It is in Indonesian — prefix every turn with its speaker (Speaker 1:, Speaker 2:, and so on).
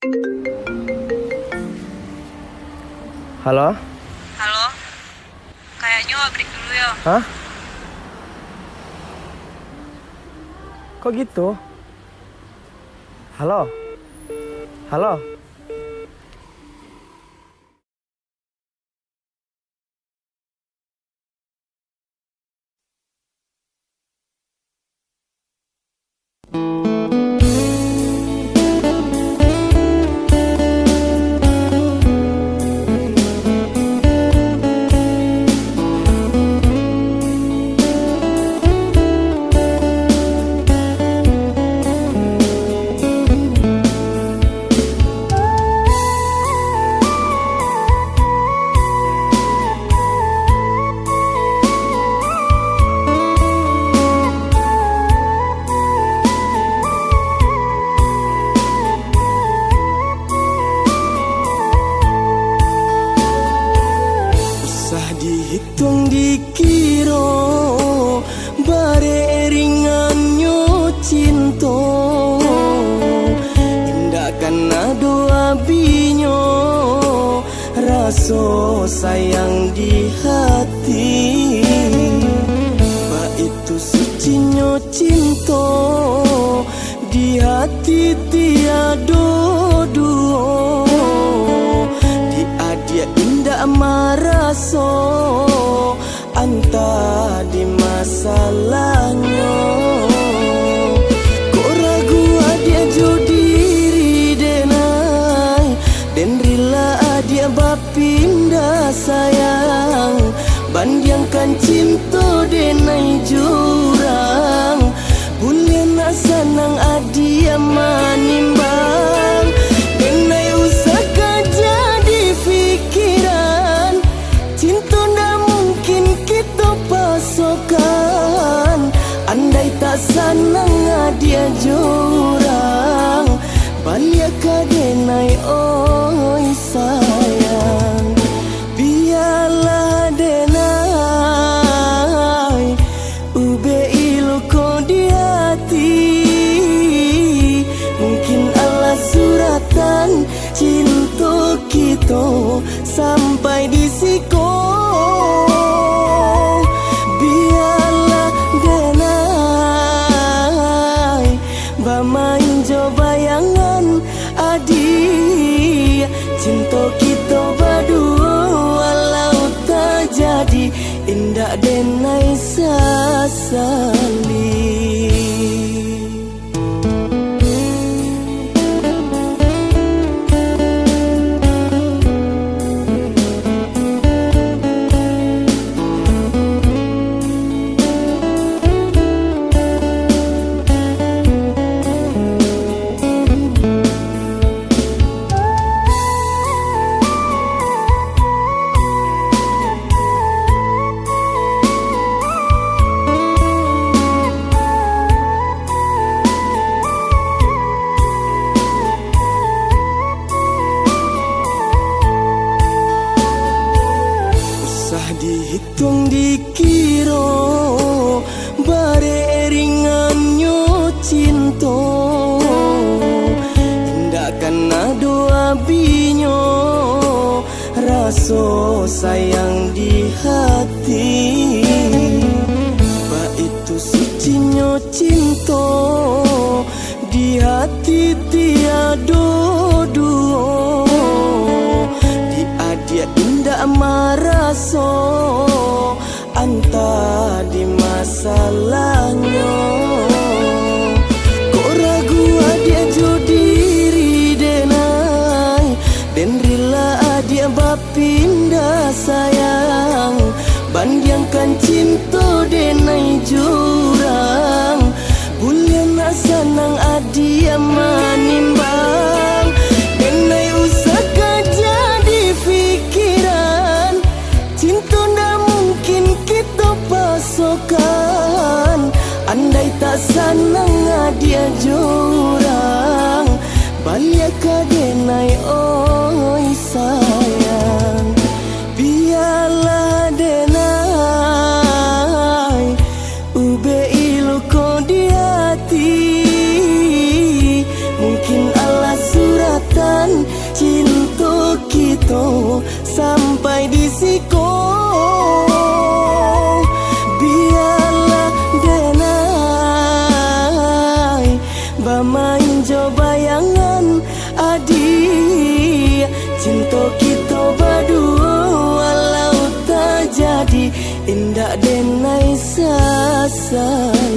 Speaker 1: Halo?
Speaker 2: Halo? Kayaknya break dulu ya.
Speaker 1: Hah? Kok gitu? Halo? Halo?
Speaker 3: Usah dihitung dikira bare ringannya cinta indah karena doa binyo rasa sayang di hati ba itu sucinya cinta di hati tiada dua dia indah maraso anta di masalahnya kok ragu dia jodiri denai dan rila dia bapinda sayang bandiangkan cinta denai jurang boleh nak senang adia manimbang denai usah jadi pikiran cinta ndak mungkin kita pasokan andai tak senang dia jurang balik kadenai oi sayang biarlah denai ube ilu ko di hati mungkin Allah suratan cinta kita sampai di siko biarlah denai bamain jo bayangan adi cinta kita berdua walau tak jadi indah denai sasali. Dihitung dikira bare ringannya cinta indah karena doa binyo rasa sayang di hati ba itu sucinya cinta di hati tiada dua dia indah maraso anta di masalahnya kok ragu dia jodiri denai dan rila dia bapinda sayang bandiangkan cinta denai jurang boleh nak senang adia manimbang denai usah jadi pikiran cinta ndak mungkin kita pasokan andai tak senang dia jurang balik kadenai oi sayang biarlah denai ube ilu ko di hati mungkin Allah suratan kita sampai di siko. Biarlah denai bermain jo bayangan adi. Cinta kita berdua walau tak jadi, indah denai sasal.